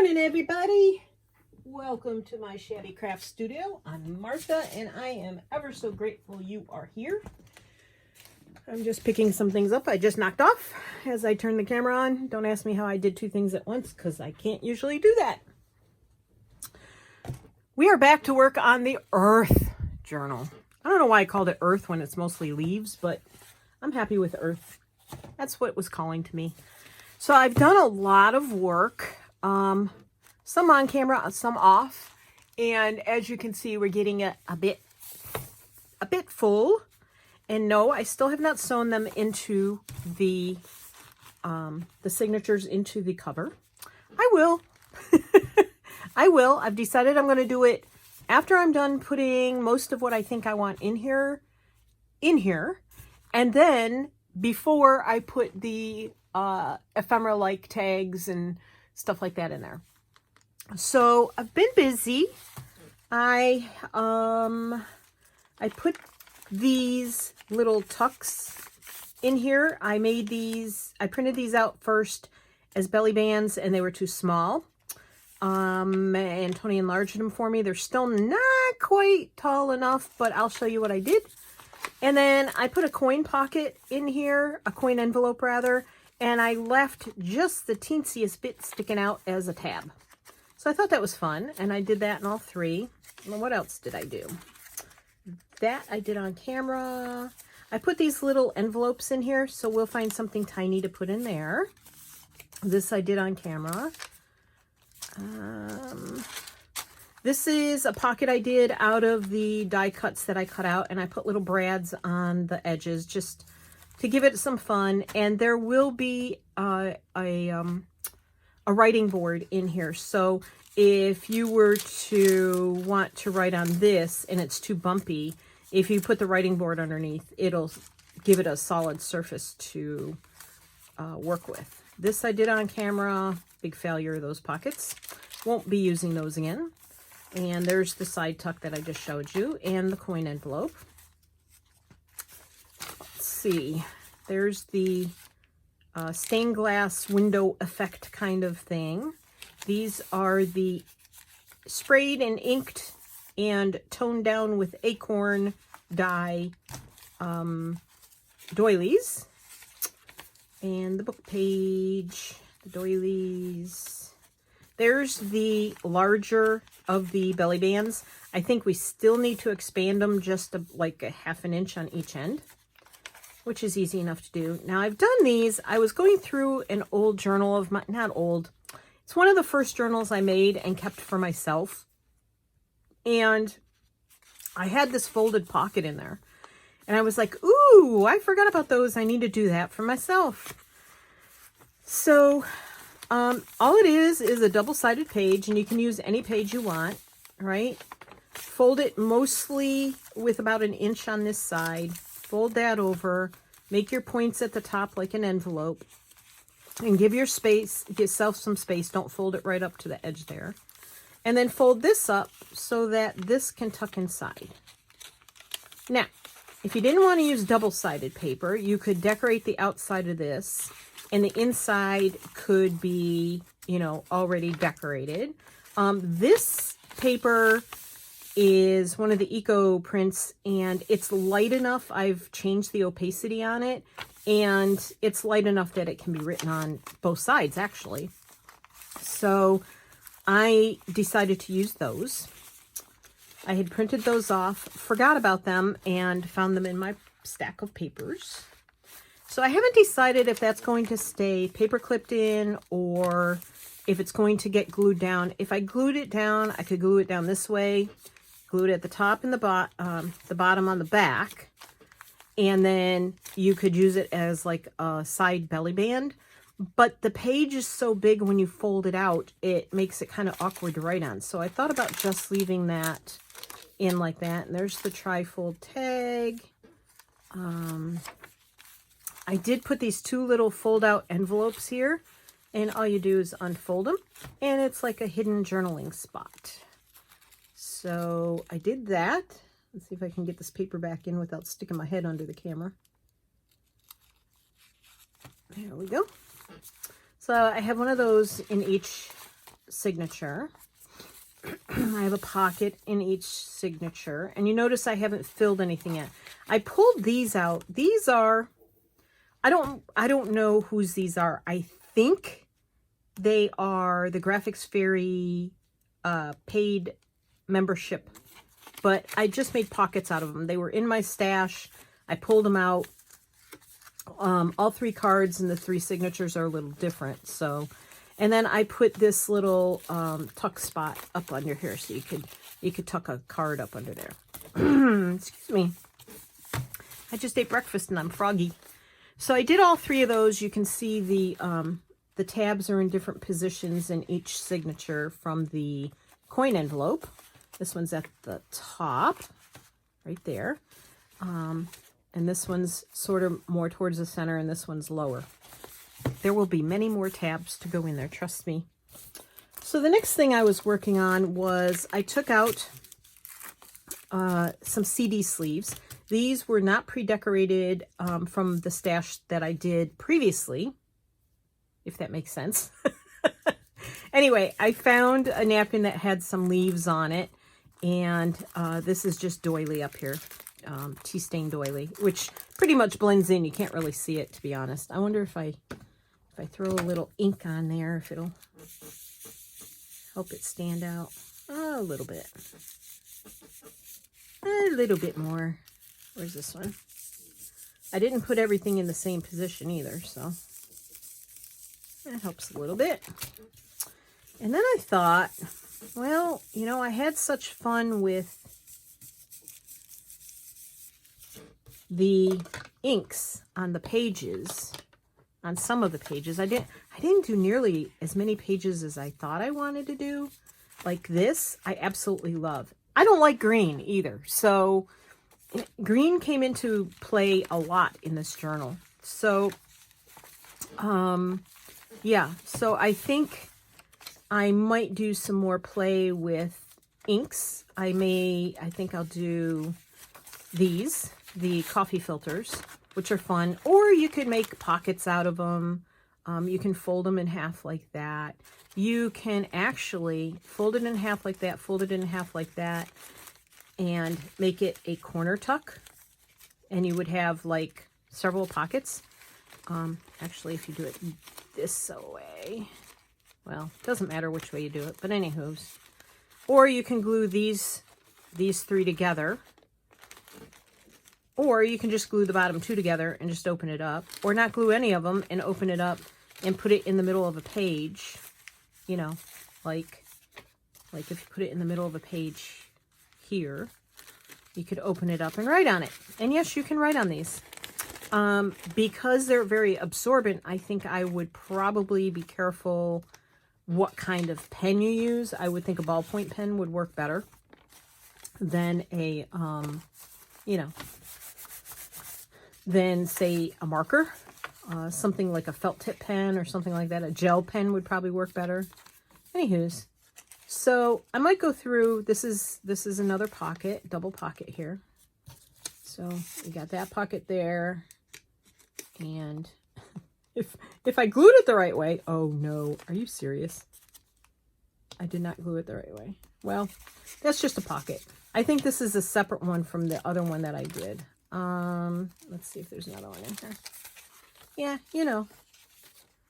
morning, everybody. Welcome to my Shabby Craft Studio. I'm Martha, and I am ever so grateful you are here. I'm just picking some things up I just knocked off as I turn the camera on. Don't ask me how I did two things at once, because I can't usually do that. We are back to work on the Earth Journal. I don't know why I called it Earth when it's mostly leaves, but I'm happy with Earth. That's what was calling to me. So I've done a lot of work. Some on camera, some off, and as you can see, we're getting a bit full. And no, I still have not sewn them into the signatures into the cover. I will. I will. I've decided I'm going to do it after I'm done putting most of what I think I want in here, and then before I put the ephemera-like tags and stuff like that in there. So I've been busy. I put these little tucks in here. I made these, I printed these out first as belly bands, and they were too small. And Tony enlarged them for me. They're still not quite tall enough, but I'll show you what I did. And then I put a coin pocket in here, a coin envelope rather, and I left just the teensiest bit sticking out as a tab. So I thought that was fun, and I did that in all three. And what else did I do? That I did on camera. I put these little envelopes in here, so we'll find something tiny to put in there. This I did on camera. This is a pocket I did out of the die cuts that I cut out, and I put little brads on the edges just to give it some fun. And there will be a writing board in here. So if you were to want to write on this and it's too bumpy, if you put the writing board underneath, it'll give it a solid surface to work with. This I did on camera. Big failure of those pockets. Won't be using those again. And there's the side tuck that I just showed you, and the coin envelope. Let's see. There's the stained glass window effect kind of thing. These are the sprayed and inked and toned down with acorn dye doilies. And the book page, the doilies. There's the larger of the belly bands. I think we still need to expand them just like a ½ an inch on each end, which is easy enough to do. Now I've done these. I was going through an old journal of mine, not old. It's one of the first journals I made and kept for myself. And I had this folded pocket in there. And I was like, ooh, I forgot about those. I need to do that for myself. So all it is a double-sided page, and you can use any page you want, right? Fold it mostly with about an inch on this side. Fold that over. Make your points at the top like an envelope. And give yourself some space. Don't fold it right up to the edge there. And then fold this up so that this can tuck inside. Now, if you didn't want to use double-sided paper, you could decorate the outside of this, and the inside could be, you know, already decorated. This paper is one of the eco prints, and it's light enough. I've changed the opacity on it, and it's light enough that it can be written on both sides, actually. So I decided to use those. I had printed those off, forgot about them, and found them in my stack of papers. So I haven't decided if that's going to stay paper clipped in or if it's going to get glued down. If I glued it down, I could glue it down this way, glue it at the top and the bottom on the back, and then you could use it as like a side belly band. But the page is so big when you fold it out, it makes it kind of awkward to write on. So I thought about just leaving that in like that. And there's the tri-fold tag. I did put these two little fold-out envelopes here, and all you do is unfold them, and it's like a hidden journaling spot. So I did that. Let's see if I can get this paper back in without sticking my head under the camera. There we go. So I have one of those in each signature. I have a pocket in each signature. And you notice I haven't filled anything yet. I pulled these out. These are, I don't know whose these are. I think they are the Graphics Fairy paid membership. But I just made pockets out of them. They were in my stash. I pulled them out. All 3 cards and the 3 signatures are a little different. So, and then I put this little tuck spot up under here, so you could tuck a card up under there. Excuse me. I just ate breakfast and I'm froggy. So I did all 3 of those. You can see the tabs are in different positions in each signature from the coin envelope. This one's at the top, right there. And this one's sort of more towards the center, and this one's lower. There will be many more tabs to go in there, trust me. So the next thing I was working on was I took out some CD sleeves. These were not pre-decorated from the stash that I did previously, if that makes sense. Anyway, I found a napkin that had some leaves on it, and this is just doily up here. Tea stain doily, which pretty much blends in. You can't really see it, to be honest. I wonder if I throw a little ink on there, if it'll help it stand out a little bit. A little bit more. Where's this one? I didn't put everything in the same position either, so that helps a little bit. And then I thought, well, you know, I had such fun with the inks on the pages, on some of the pages. I didn't do nearly as many pages as I thought I wanted to do. Like this, I absolutely love. I don't like green either. So green came into play a lot in this journal. So, yeah, so I think I might do some more play with inks. I think I'll do these, the coffee filters, which are fun. Or you could make pockets out of them. You can fold them in half like that. You can actually fold it in half like that, fold it in half like that, and make it a corner tuck. And you would have like several pockets. Actually, if you do it this way, well, it doesn't matter which way you do it, but anywho's. Or you can glue these 3 together. Or you can just glue the bottom 2 together and just open it up. Or not glue any of them and open it up and put it in the middle of a page. You know, like if you put it in the middle of a page here, you could open it up and write on it. And yes, you can write on these. Because they're very absorbent, I think I would probably be careful what kind of pen you use. I would think a ballpoint pen would work better than a, you know, than say a marker. Something like a felt tip pen or something like that. A gel pen would probably work better. Anywho's, so I might go through, this is another pocket, double pocket here. So we got that pocket there. And if I glued it the right way, oh no, are you serious? I did not glue it the right way. Well, that's just a pocket. I think this is a separate one from the other one that I did. Let's see if there's another one in here. Yeah, you know,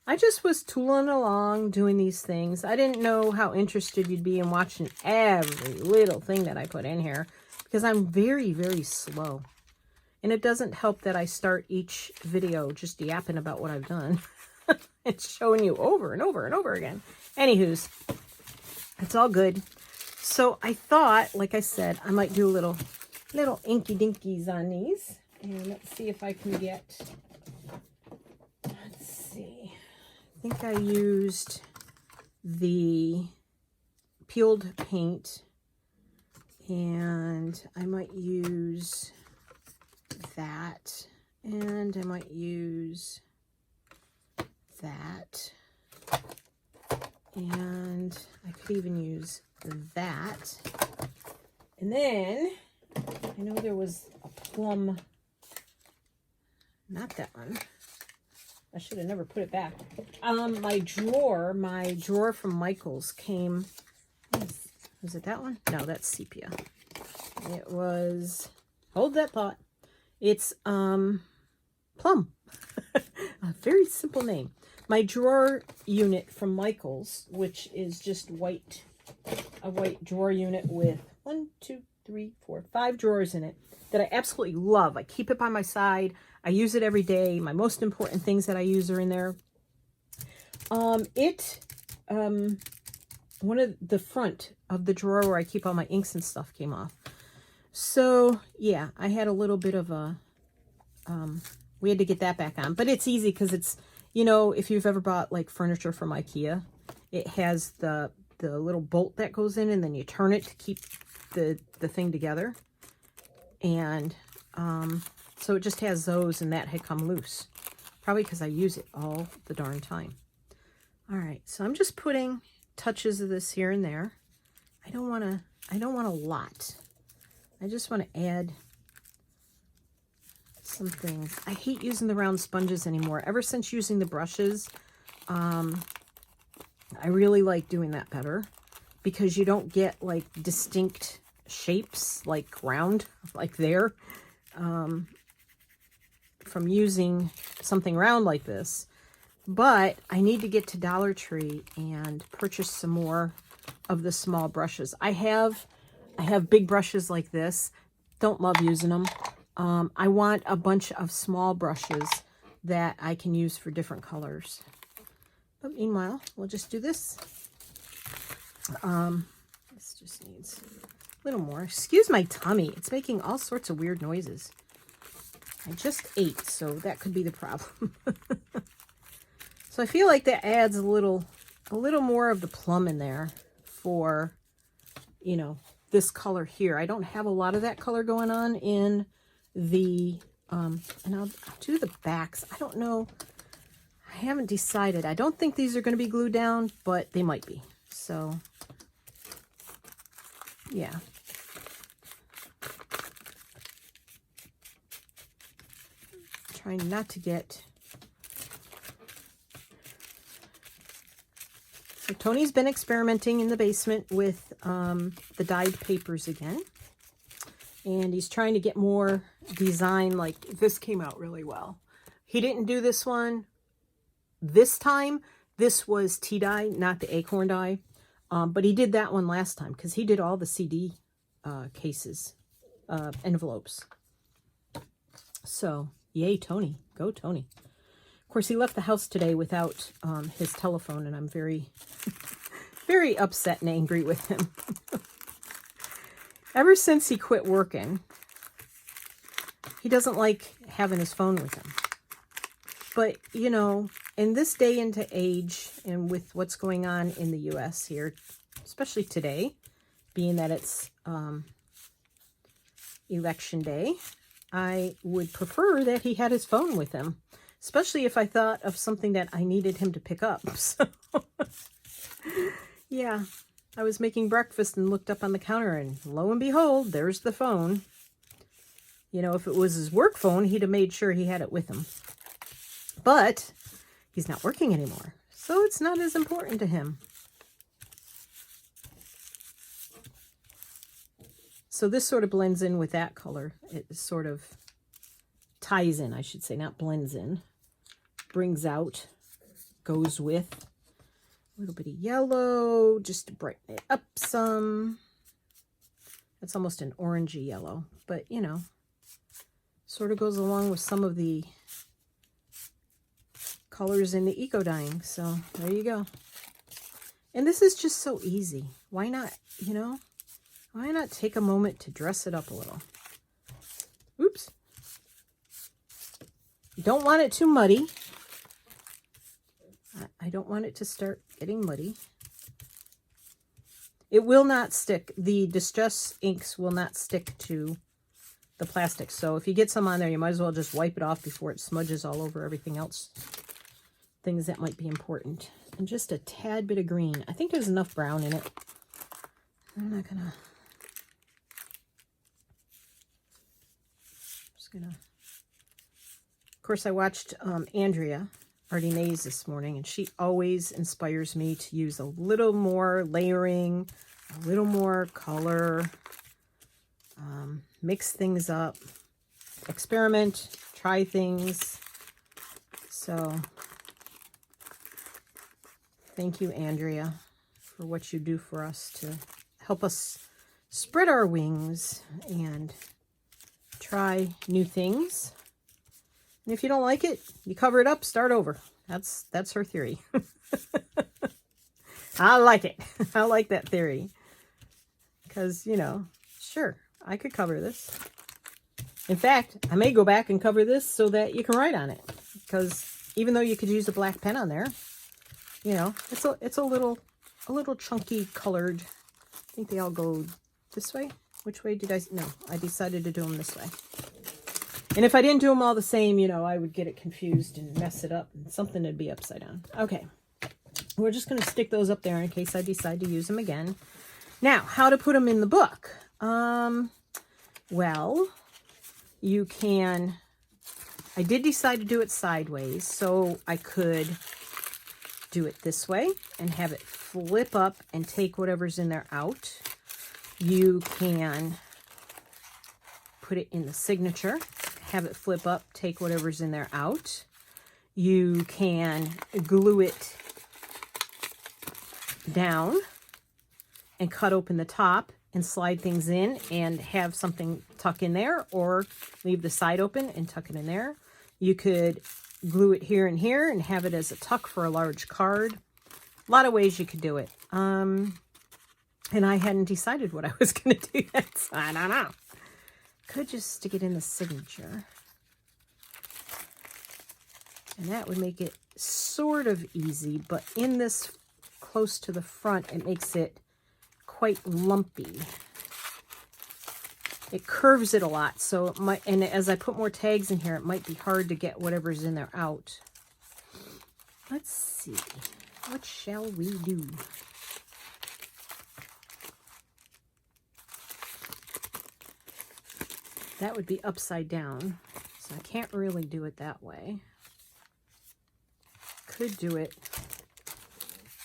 I just was tooling along doing these things. I didn't know how interested you'd be in watching every little thing that I put in here because I'm very, very slow. And it doesn't help that I start each video just yapping about what I've done. It's showing you over and over and over again. Anywho's, it's all good. So I thought, like I said, I might do a little inky dinkies on these. And let's see if I can get, let's see. I think I used the peeled paint, and I might use that, and I might use that, and I could even use that. And then I know there was a plum, not that one, I should have never put it back. My drawer from Michael's came, was it that one? No, that's sepia. It was, hold that thought. It's, Plum. A very simple name. My drawer unit from Michael's, which is just white, a white drawer unit with 1, 2, 3, 4, 5 drawers in it that I absolutely love. I keep it by my side. I use it every day. My most important things that I use are in there. One of the front of the drawer where I keep all my inks and stuff came off. So yeah, I had a little bit of a, we had to get that back on, but it's easy because it's, you know, if you've ever bought like furniture from IKEA, it has the little bolt that goes in and then you turn it to keep the thing together. And, so it just has those, and that had come loose. Probably because I use it all the darn time. All right, so I'm just putting touches of this here and there. I don't want a lot. I just want to add some things. I hate using the round sponges anymore. Ever since using the brushes, I really like doing that better because you don't get like distinct shapes like round, like there. From using something round like this, but I need to get to Dollar Tree and purchase some more of the small brushes. I have big brushes like this. Don't love using them. I want a bunch of small brushes that I can use for different colors. But meanwhile, we'll just do this. This just needs a little more. Excuse my tummy. It's making all sorts of weird noises. I just ate, so that could be the problem. So I feel like that adds a little more of the plum in there for, you know, this color here. I don't have a lot of that color going on in the, and I'll do the backs. I don't know. I haven't decided. I don't think these are going to be glued down, but they might be. So, yeah. Trying not to get... So Tony's been experimenting in the basement with the dyed papers again. And he's trying to get more design. Like this came out really well. He didn't do this one this time. This was tea dye, not the acorn dye. But he did that one last time because he did all the CD cases, envelopes. So... yay, Tony. Go, Tony. Of course, he left the house today without his telephone, and I'm very, very upset and angry with him. Ever since he quit working, he doesn't like having his phone with him. But, you know, in this day and age, and with what's going on in the U.S. here, especially today, being that it's election day, I would prefer that he had his phone with him, especially if I thought of something that I needed him to pick up. So, yeah, I was making breakfast and looked up on the counter, and lo and behold, there's the phone. You know, if it was his work phone, he'd have made sure he had it with him. But he's not working anymore, so it's not as important to him. So this sort of blends in with that color. It sort of ties in, I should say, not blends in. Brings out, goes with a little bit of yellow, just to brighten it up some. That's almost an orangey yellow, but you know, sort of goes along with some of the colors in the eco dyeing. So there you go. And this is just so easy. Why not, you know? Why not take a moment to dress it up a little? Oops. You don't want it too muddy. I don't want it to start getting muddy. It will not stick. The Distress inks will not stick to the plastic. So if you get some on there, you might as well just wipe it off before it smudges all over everything else. Things that might be important. And just a tad bit of green. I think there's enough brown in it. I'm not gonna... Of course, I watched Andrea Artie Mays this morning, and she always inspires me to use a little more layering, a little more color, mix things up, experiment, try things. So thank you, Andrea, for what you do for us to help us spread our wings and try new things. And if you don't like it, you cover it up, start over. That's her theory. I like it. I like that theory. Because, you know, sure, I could cover this. In fact, I may go back and cover this so that you can write on it. Because even though you could use a black pen on there, you know, it's a little chunky colored. I think they all go this way. Which way did I? No, I decided to do them this way. And if I didn't do them all the same, you know, I would get it confused and mess it up, and something would be upside down. Okay, we're just going to stick those up there in case I decide to use them again. Now, how to put them in the book? Well, you can. I did decide to do it sideways, so I could do it this way and have it flip up and take whatever's in there out. You can put it in the signature, have it flip up, take whatever's in there out. You can glue it down and cut open the top and slide things in and have something tuck in there, or leave the side open and tuck it in there. You could glue it here and here and have it as a tuck for a large card. A lot of ways you could do it. And I hadn't decided what I was going to do yet, so I don't know. Could just stick it in the signature. And that would make it sort of easy, but in this close to the front, it makes it quite lumpy. It curves it a lot, so it might, and as I put more tags in here, it might be hard to get whatever's in there out. Let's see. What shall we do? That would be upside down, so I can't really do it that way. Could do it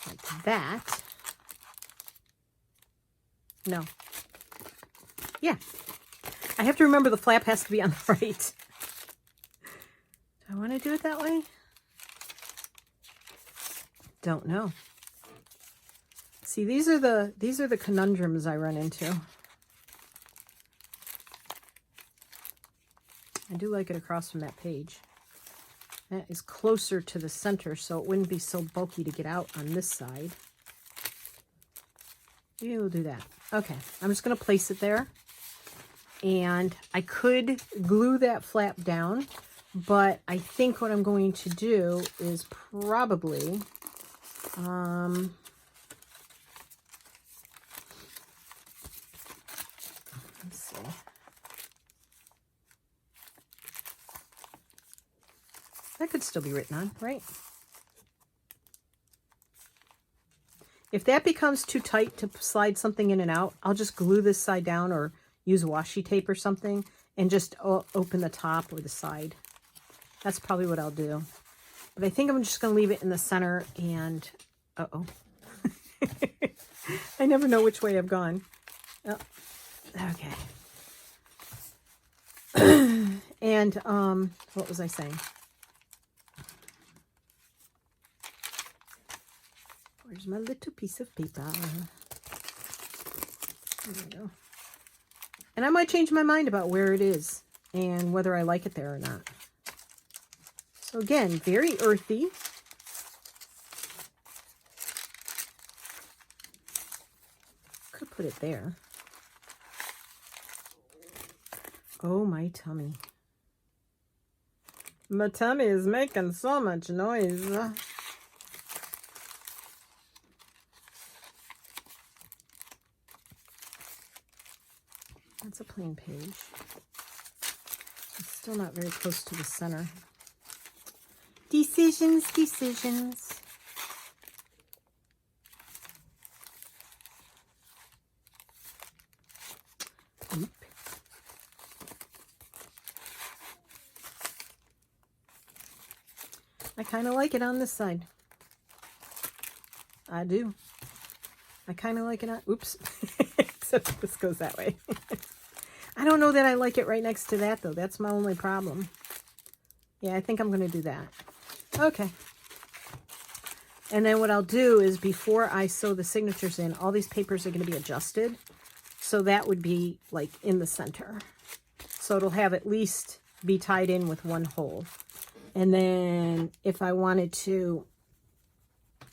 like that. No. Yeah. I have to remember the flap has to be on the right. Do I want to do it that way? Don't know. See, these are the conundrums I run into. I do like it across from that page. That is closer to the center, so it wouldn't be so bulky to get out on this side. We'll do that. Okay, I'm just going to place it there. And I could glue that flap down, but I think what I'm going to do is probably... let's see. That could still be written on, right? If that becomes too tight to slide something in and out, I'll just glue this side down or use washi tape or something and just open the top or the side. That's probably what I'll do. But I think I'm just going to leave it in the center and... Uh-oh. I never know which way I've gone. Oh, okay. And, what was I saying? Where's my little piece of paper? There we go. And I might change my mind about where it is and whether I like it there or not. So again, very earthy. Could put it there. Oh, my tummy. My tummy is making so much noise. That's a plain page. It's still not very close to the center. Decisions, decisions. Oop. I kind of like it on this side. I do. I kind of like it on, oops. Except this goes that way. I don't know that I like it right next to that though. That's my only problem. Yeah, I think I'm going to do that. Okay. And then what I'll do is before I sew the signatures in, all these papers are going to be adjusted. So that would be like in the center. So it'll have at least be tied in with one hole. And then if I wanted to,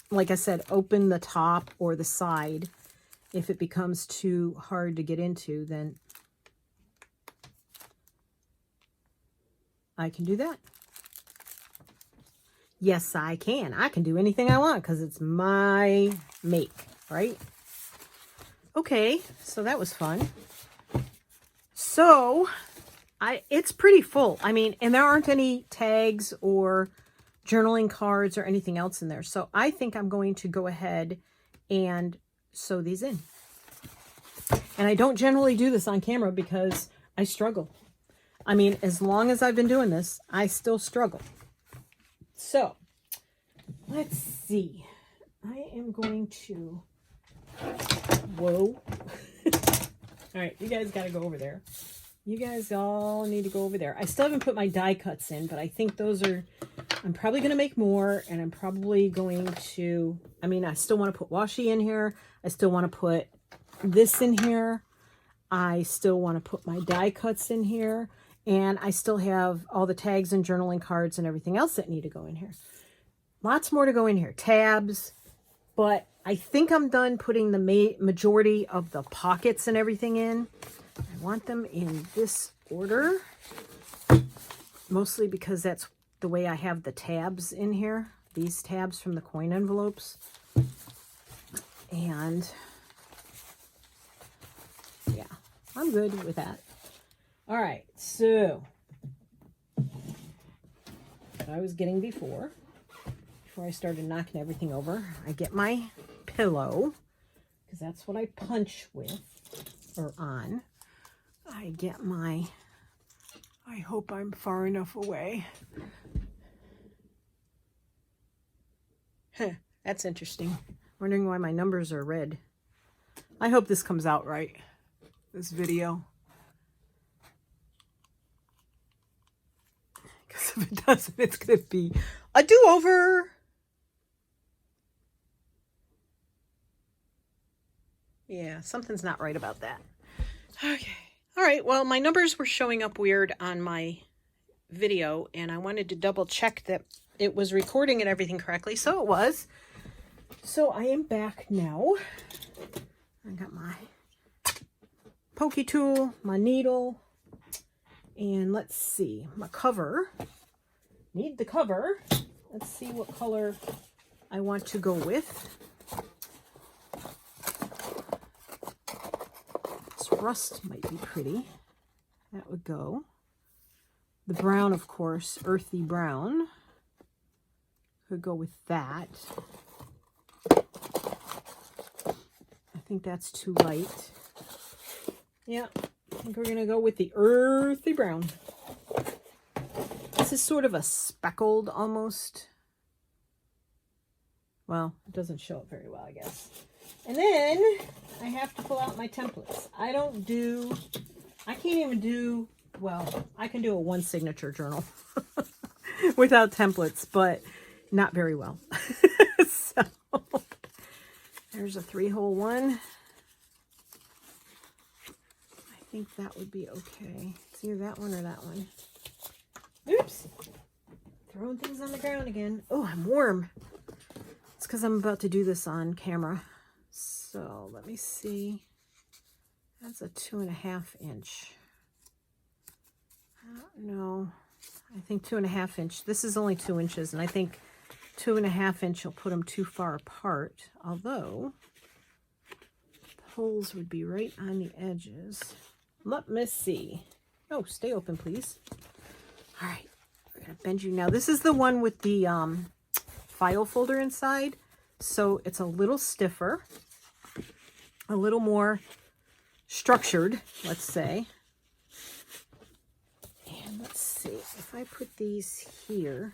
like I said, open the top or the side, if it becomes too hard to get into, then I can do that. Yes, I can. I can do anything I want because it's my make, right? Okay, so that was fun. So, it's pretty full. I mean, and there aren't any tags or journaling cards or anything else in there. So I think I'm going to go ahead and sew these in. And I don't generally do this on camera because I struggle. I mean, as long as I've been doing this, I still struggle. So, let's see. I am going to, whoa. All right, you guys got to go over there. You guys all need to go over there. I still haven't put my die cuts in, but I think those are, I'm probably going to make more, and I'm probably going to, I mean, I still want to put washi in here. I still want to put this in here. I still want to put my die cuts in here. And I still have all the tags and journaling cards and everything else that need to go in here. Lots more to go in here. Tabs. But I think I'm done putting the majority of the pockets and everything in. I want them in this order. Mostly because that's the way I have the tabs in here. These tabs from the coin envelopes. And yeah, I'm good with that. All right, so I was getting before I started knocking everything over, I get my pillow, because that's what I punch with, or on. I get my, I hope I'm far enough away. Huh, that's interesting. Wondering why my numbers are red. I hope this comes out right, this video. Because if it doesn't, it's going to be a do-over. Yeah, something's not right about that. Okay. All right. Well, my numbers were showing up weird on my video, and I wanted to double check that it was recording and everything correctly. So it was. So I am back now. I got my pokey tool, my needle, and let's see, my cover. Need the cover. Let's see what color I want to go with. This rust might be pretty. That would go. The brown, of course, earthy brown. Could go with that. I think that's too light. Yeah, I think we're going to go with the earthy brown. This is sort of a speckled almost. Well, it doesn't show up very well, I guess. And then I have to pull out my templates. I can't even do, well, I can do a one signature journal without templates, but not very well. So there's a 3-hole one. I think that would be okay. It's either that one or that one. Oops. Throwing things on the ground again. Oh, I'm warm. It's because I'm about to do this on camera. So let me see. That's a 2.5 inch. I don't know. I think 2.5 inch. This is only 2 inches, and I think 2.5 inch will put them too far apart. Although the holes would be right on the edges. Let me see. Oh, stay open, please. All right, we're gonna bend you now. This is the one with the file folder inside, so it's a little stiffer, a little more structured, let's say. And let's see, if I put these here,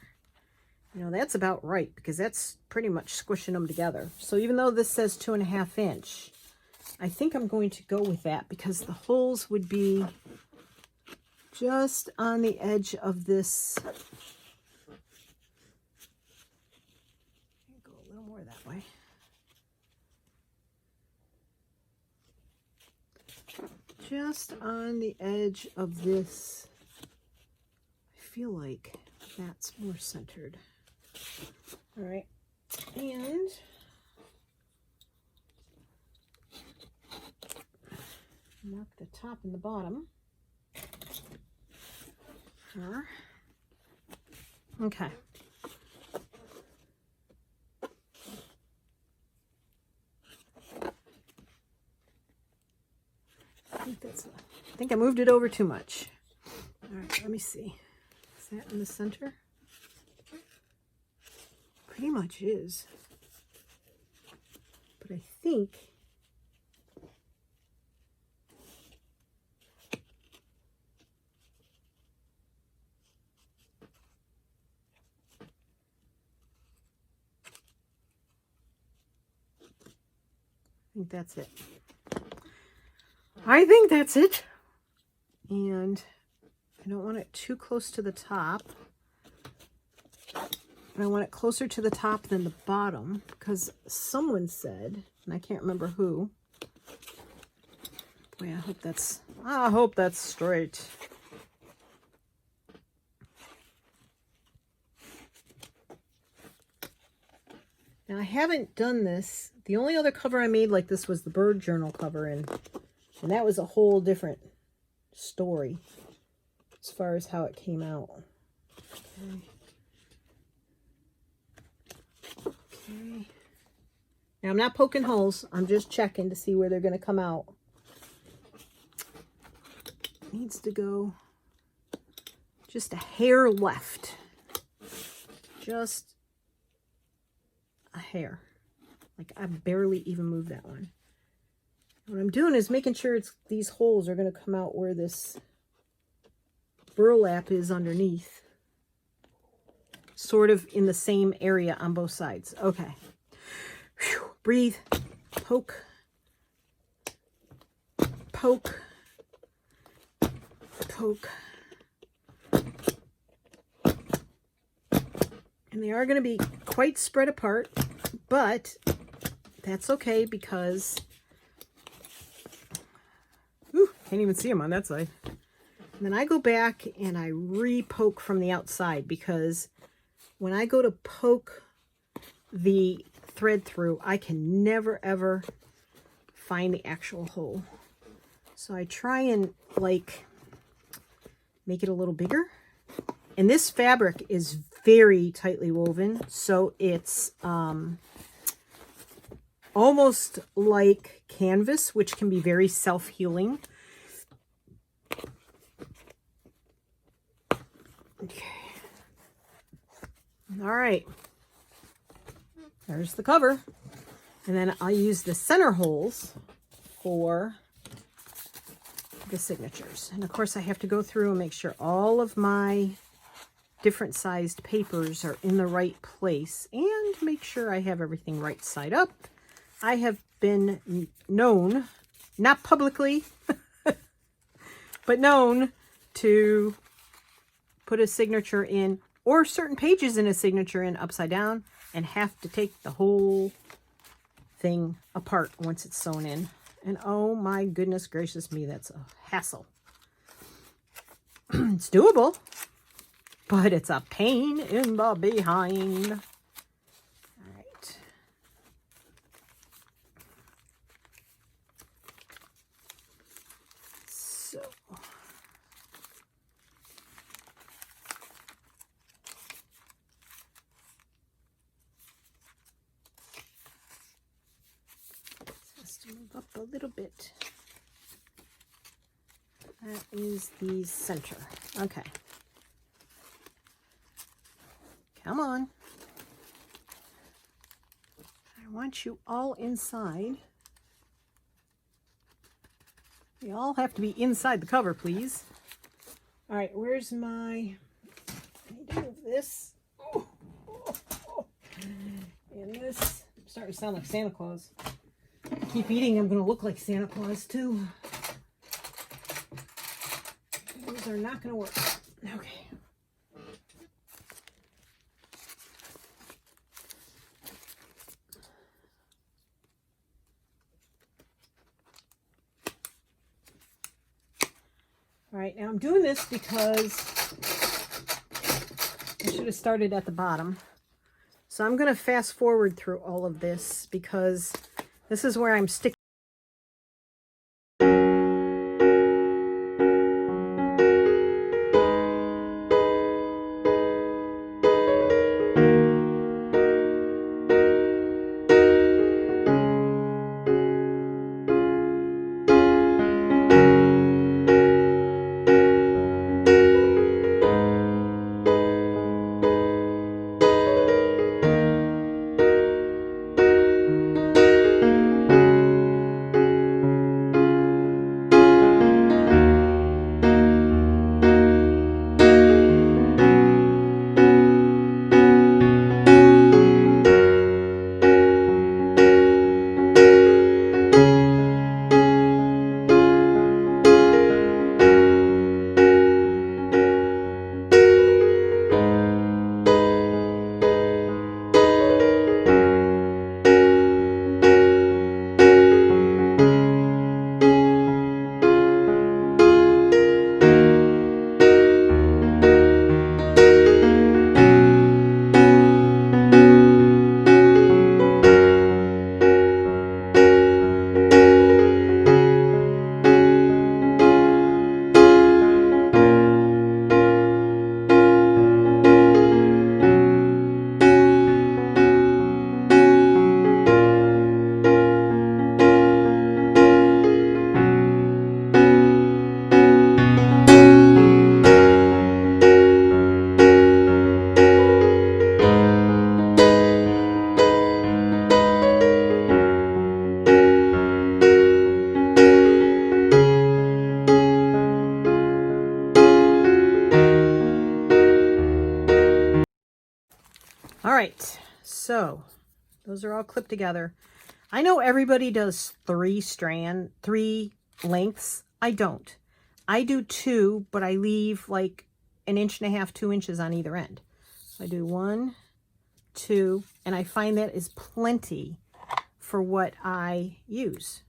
You know, that's about right because that's pretty much squishing them together. So even though this says 2.5 inch, I think I'm going to go with that because the holes would be just on the edge of this. Go a little more that way. Just on the edge of this. I feel like that's more centered. All right, and mark the top and the bottom. Sure. Okay. I think I moved it over too much. All right, let me see. Is that in the center? Pretty much is. But I think that's it. I think that's it. And I don't want it too close to the top. And I want it closer to the top than the bottom because someone said, and I can't remember who. Boy, I hope that's straight. Now I haven't done this. The only other cover I made like this was the bird journal cover, and that was a whole different story as far as how it came out. Okay. Okay. Now I'm not poking holes. I'm just checking to see where they're going to come out. It needs to go just a hair left. Just a hair. Like I barely even moved that one. What I'm doing is making sure these holes are going to come out where this burlap is underneath. Sort of in the same area on both sides. Okay. Whew. Breathe. Poke. Poke. Poke. And they are going to be quite spread apart, but that's okay because can't even see them on that side. And then I go back and I re-poke from the outside because when I go to poke the thread through, I can never ever find the actual hole. So I try and like make it a little bigger. And this fabric is very tightly woven, so it's almost like canvas, which can be very self-healing. Okay. All right. There's the cover. And then I'll use the center holes for the signatures. And of course I have to go through and make sure all of my different sized papers are in the right place and make sure I have everything right side up. I have been known, not publicly, but known to put a signature in, or certain pages in a signature in upside down, and have to take the whole thing apart once it's sewn in. And oh my goodness gracious me, that's a hassle. It's doable, but it's a pain in the behind. All right. So. Has to move up a little bit. That is the center. Okay. Come on. I want you all inside. You all have to be inside the cover, please. All right, where's my... I need to move this. Oh, oh. starting to sound like Santa Claus. Keep eating, I'm going to look like Santa Claus too. Those are not going to work. Okay. All right, now I'm doing this because I should have started at the bottom. So I'm going to fast forward through all of this because this is where I'm sticking. All right, so those are all clipped together. I know everybody does 3 lengths. I don't. I do 2, but I leave like 1.5 inches, 2 inches on either end. So I do 1, 2, and I find that is plenty for what I use.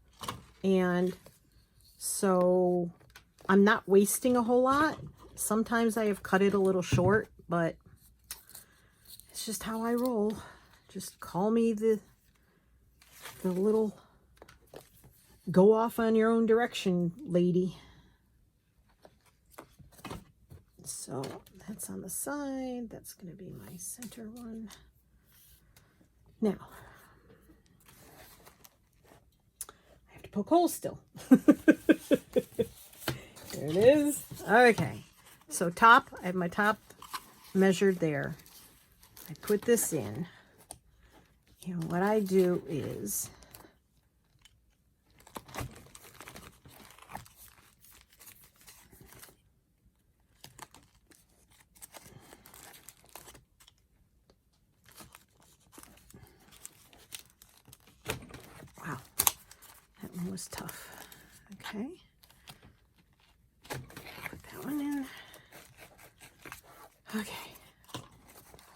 And so I'm not wasting a whole lot. Sometimes I have cut it a little short, but it's just how I roll. Just call me the little go off on your own direction lady. So that's on the side. That's going to be my center one. Now, I have to poke holes still. There it is. Okay. So top, I have my top measured there. I put this in. And what I do is wow, that one was tough. Okay. Put that one in. Okay.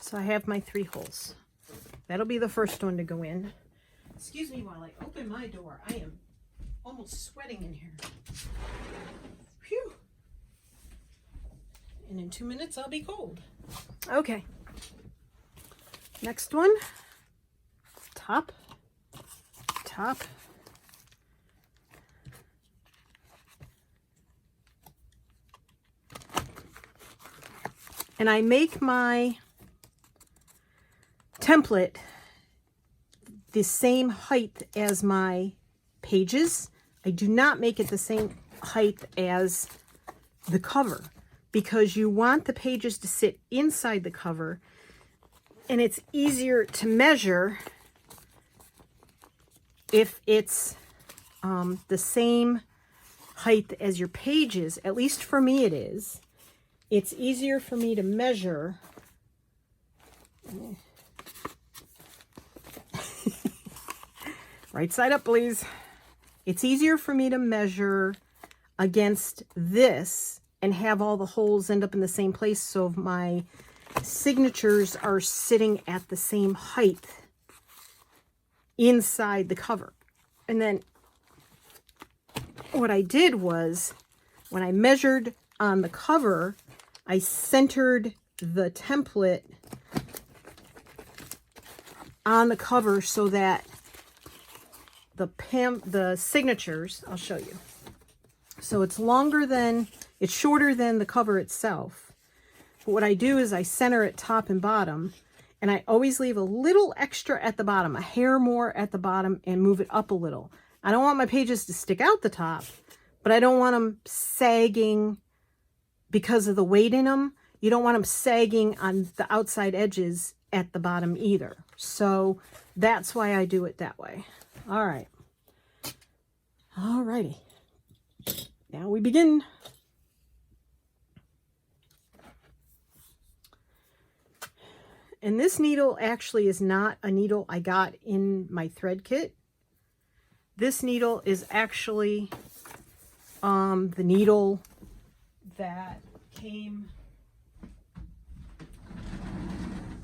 So I have my 3 holes. That'll be the first one to go in. Excuse me while I open my door. I am almost sweating in here. Phew. And in 2 minutes, I'll be cold. Okay. Next one. Top. Top. And I make my template the same height as my pages. I do not make it the same height as the cover because you want the pages to sit inside the cover, and it's easier to measure if it's the same height as your pages. At least for me it is. It's easier for me to measure Right side up, please. It's easier for me to measure against this and have all the holes end up in the same place, so my signatures are sitting at the same height inside the cover. And then what I did was, when I measured on the cover, I centered the template on the cover so that the signatures, I'll show you. So it's shorter than the cover itself. But what I do is I center it top and bottom, and I always leave a little extra at the bottom, a hair more at the bottom, and move it up a little. I don't want my pages to stick out the top, but I don't want them sagging because of the weight in them. You don't want them sagging on the outside edges at the bottom either. So that's why I do it that way. All right. All righty. Now we begin. And this needle actually is not a needle I got in my thread kit. This needle is actually the needle that came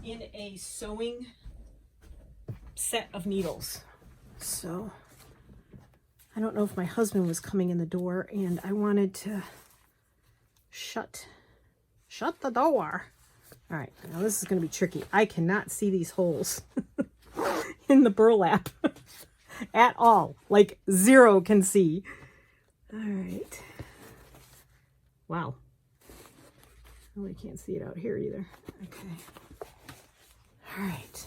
in a sewing set of needles. So I don't know if my husband was coming in the door and I wanted to shut the door. All right, now this is going to be tricky. I cannot see these holes in the burlap at all. Like zero can see. All right. Wow. Oh, I can't see it out here either. Okay. All right.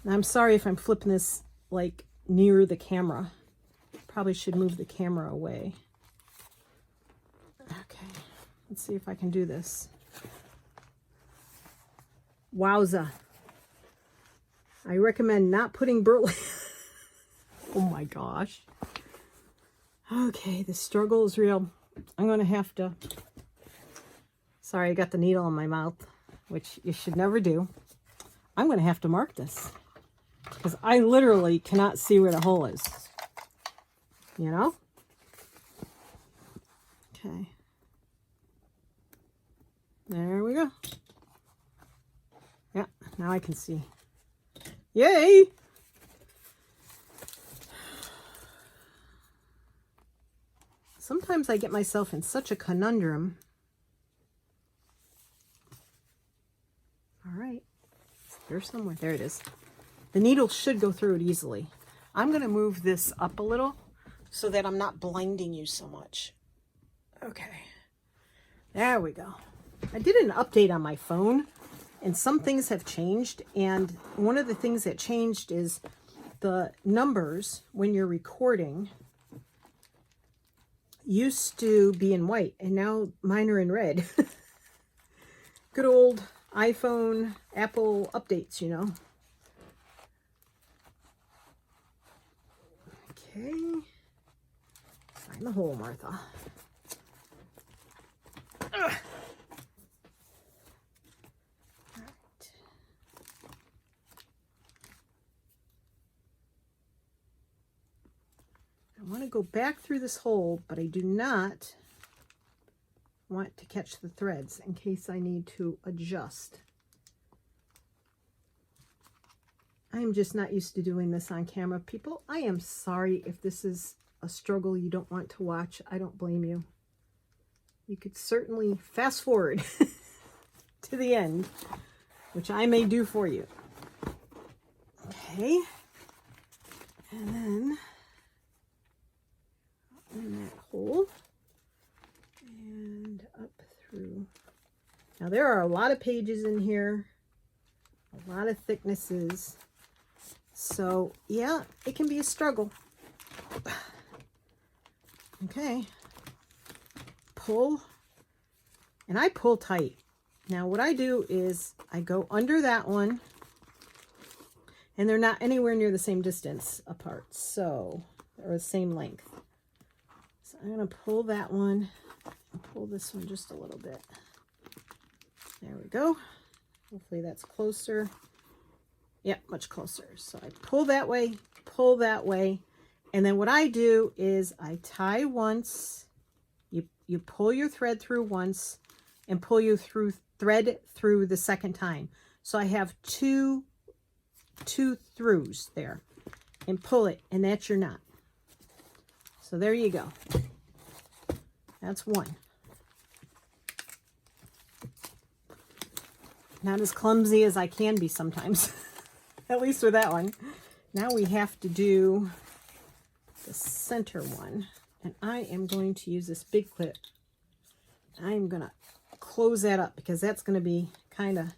Now, I'm sorry if I'm flipping this like near the camera. Probably should move the camera away. Okay. Let's see if I can do this. Wowza. I recommend not putting burlap. Oh my gosh. Okay, the struggle is real. I'm going to have to... Sorry, I got the needle in my mouth, which you should never do. I'm going to have to mark this because I literally cannot see where the hole is. You know? Okay. There we go. Yeah, now I can see. Yay! Sometimes I get myself in such a conundrum. All right. It's here somewhere. There it is. The needle should go through it easily. I'm going to move this up a little so that I'm not blinding you so much. Okay. There we go. I did an update on my phone, and some things have changed. And one of the things that changed is the numbers when you're recording used to be in white, and now mine are in red. Good old iPhone, Apple updates, you know. Okay. Find the hole, Martha. Ugh. I want to go back through this hole, but I do not want to catch the threads in case I need to adjust. I am just not used to doing this on camera, people. I am sorry if this is a struggle you don't want to watch. I don't blame you. You could certainly fast forward to the end, which I may do for you. Okay. And then in that hole and up through. Now there are a lot of pages in here, a lot of thicknesses. So yeah, it can be a struggle. Okay. Pull, and I pull tight. Now what I do is I go under that one, and they're not anywhere near the same distance apart, so or the same length. So I'm going to pull that one and pull this one just a little bit. There we go. Hopefully that's closer. Yep, much closer. So I pull that way pull that way. And then what I do is I tie once, you pull your thread through once and pull your thread through the second time. So I have two throughs there, and pull it, and that's your knot. So there you go. That's one. Not as clumsy as I can be sometimes, at least with that one. Now we have to do the center one, and I am going to use this big clip. I'm going to close that up because that's going to be kind of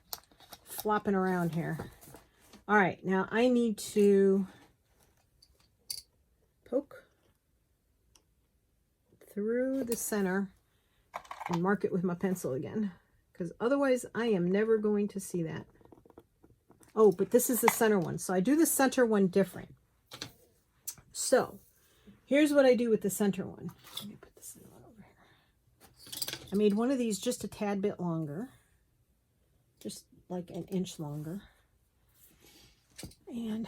flopping around here. All right, now I need to poke through the center and mark it with my pencil again, because otherwise I am never going to see that. Oh, but this is the center one, so I do the center one different. So here's what I do with the center one. Let me put the center one over here. I made one of these just a tad bit longer, just like an inch longer. And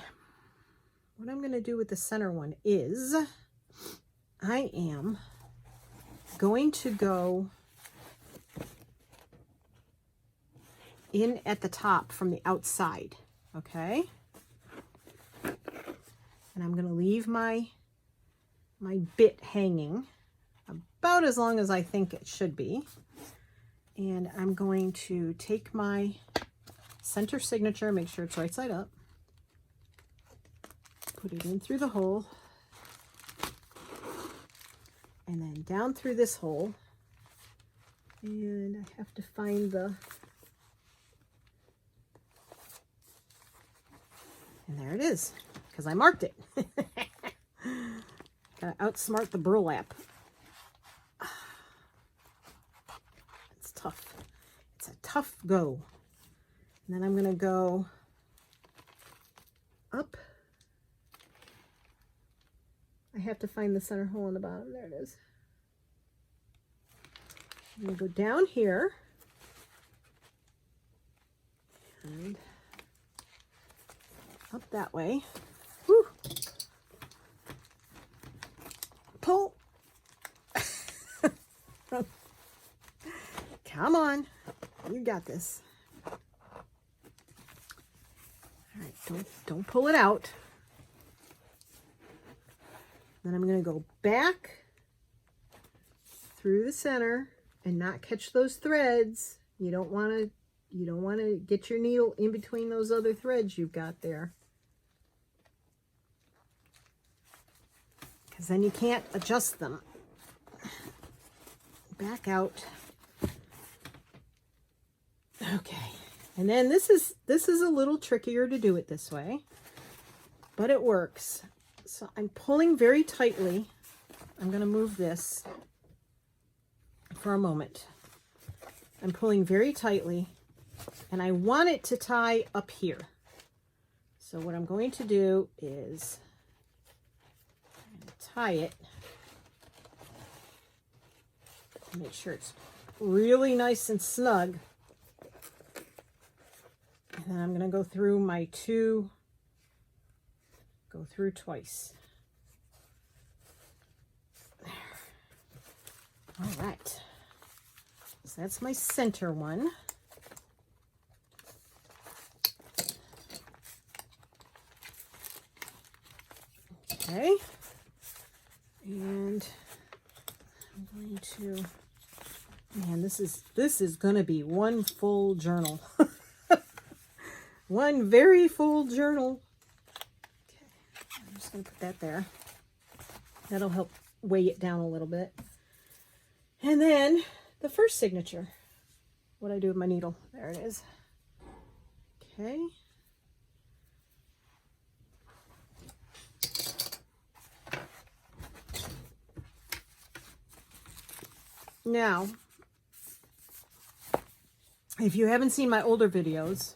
what I'm going to do with the center one is I am going to go in at the top from the outside, okay? And I'm going to leave my bit hanging about as long as I think it should be. And I'm going to take my center signature, make sure it's right side up, put it in through the hole, and then down through this hole. And I have to find the, and there it is, because I marked it. Gotta outsmart the burlap. It's tough. It's a tough go. And then I'm gonna go up. I have to find the center hole in the bottom. There it is. I'm gonna go down here. And up that way. Whew. Pull. Come on. You got this. All right, don't pull it out. Then I'm going to go back through the center and not catch those threads. You don't want to get your needle in between those other threads you've got there, because then you can't adjust them. Back out. Okay. And then this is a little trickier to do it this way, but it works. So I'm pulling very tightly. I'm going to move this for a moment. I'm pulling very tightly, and I want it to tie up here. So what I'm going to do is tie it. Make sure it's really nice and snug. And then I'm going to go through my go through twice. There. All right. So that's my center one. Okay. And I'm going to, man, this is going to be one full journal. One very full journal. Okay, I'm just going to put that there. That'll help weigh it down a little bit. And then the first signature. What I do with my needle. There it is. Okay. Now, if you haven't seen my older videos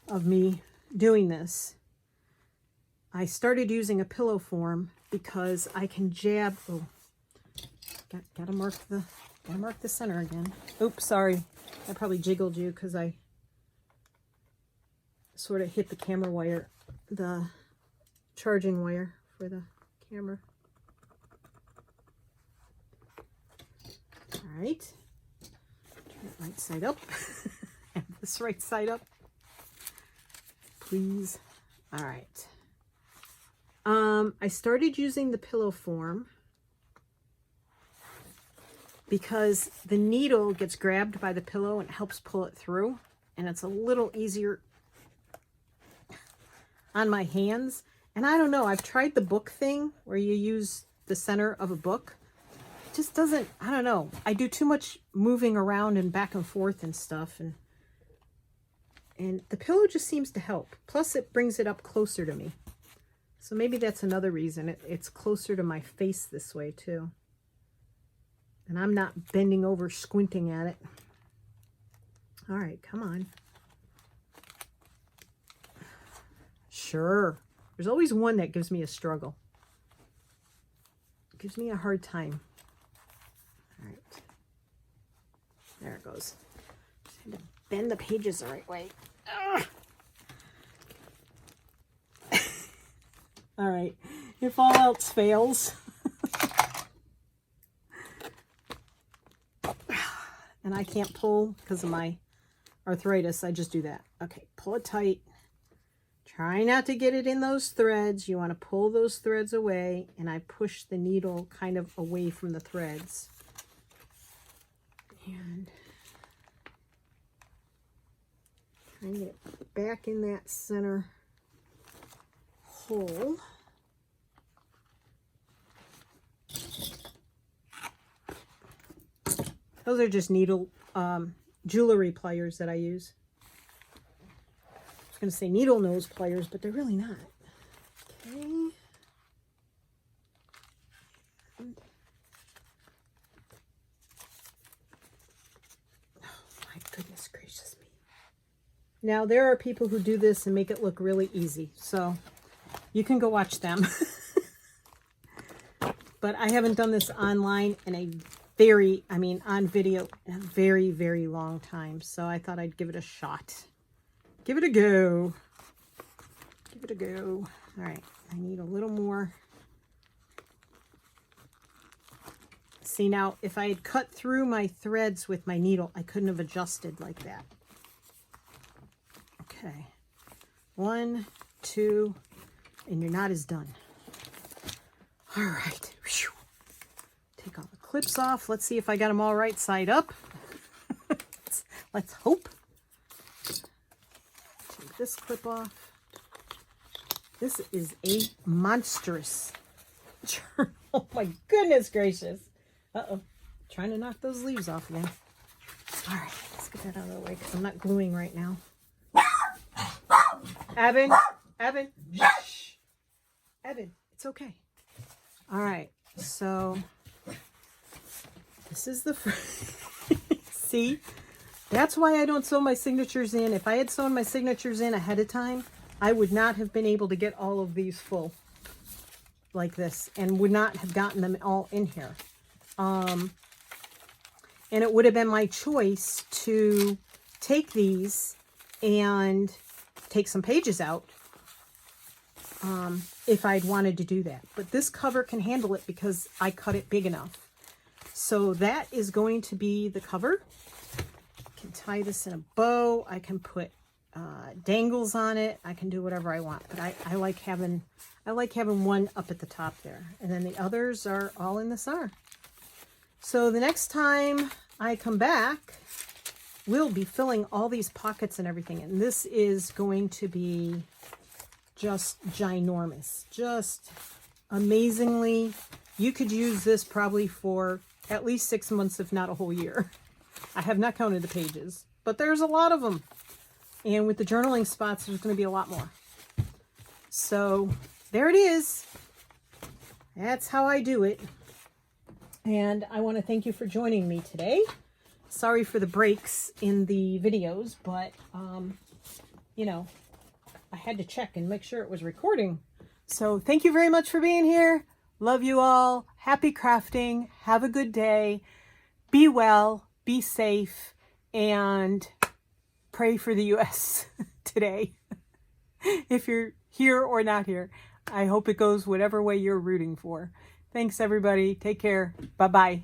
of me doing this, I started using a pillow form because I can jab. Oh, gotta mark the center again. Oops, sorry. I probably jiggled you because I sort of hit the camera wire, the charging wire for the camera. All right. Turn it right side up. And this right side up. Please. All right. I started using the pillow form because the needle gets grabbed by the pillow and it helps pull it through, and it's a little easier on my hands. And I don't know, I've tried the book thing where you use the center of a book. It just doesn't, I don't know. I do too much moving around and back and forth and stuff, and the pillow just seems to help. Plus it brings it up closer to me. So maybe that's another reason. It's closer to my face this way too. And I'm not bending over squinting at it. All right, come on. Sure. There's always one that gives me a struggle. Gives me a hard time. All right. There it goes. Just had to bend the pages the right way. All right. If all else fails, and I can't pull because of my arthritis, I just do that. Okay, pull it tight. Try not to get it in those threads. You want to pull those threads away, and I push the needle kind of away from the threads. And try and get it back in that center hole. Those are just needle jewelry pliers that I use. I was going to say needle nose pliers, but they're really not. Okay. Oh my goodness gracious me. Now there are people who do this and make it look really easy, so you can go watch them. But I haven't done this online in a on video in a very, very long time. So I thought I'd give it a shot. Give it a go. Give it a go. All right, I need a little more. See, now, if I had cut through my threads with my needle, I couldn't have adjusted like that. Okay. 1, 2, and your knot is done. All right. Whew. Take all the clips off. Let's see if I got them all right side up. Let's hope. Take this clip off. This is a monstrous journal. Oh my goodness gracious. Uh-oh. Trying to knock those leaves off again. All right. Let's get that out of the way because I'm not gluing right now. Evan. Evan. Shh. Evan. It's okay. All right. So this is the see, that's why I don't sew my signatures in. If I had sewn my signatures in ahead of time, I would not have been able to get all of these full like this and would not have gotten them all in here. And it would have been my choice to take these and take some pages out if I'd wanted to do that. But this cover can handle it because I cut it big enough. So that is going to be the cover. I can tie this in a bow. I can put dangles on it. I can do whatever I want. But I like having one up at the top there. And then the others are all in the center. So the next time I come back, we'll be filling all these pockets and everything. And this is going to be just ginormous. Just amazingly, you could use this probably for at least 6 months, if not a whole year. I have not counted the pages, but there's a lot of them. And with the journaling spots, there's going to be a lot more. So there it is. That's how I do it. And I want to thank you for joining me today. Sorry for the breaks in the videos, but, you know, I had to check and make sure it was recording. So thank you very much for being here. Love you all. Happy crafting. Have a good day. Be well. Be safe. And pray for the U.S. today. If you're here or not here. I hope it goes whatever way you're rooting for. Thanks, everybody. Take care. Bye-bye.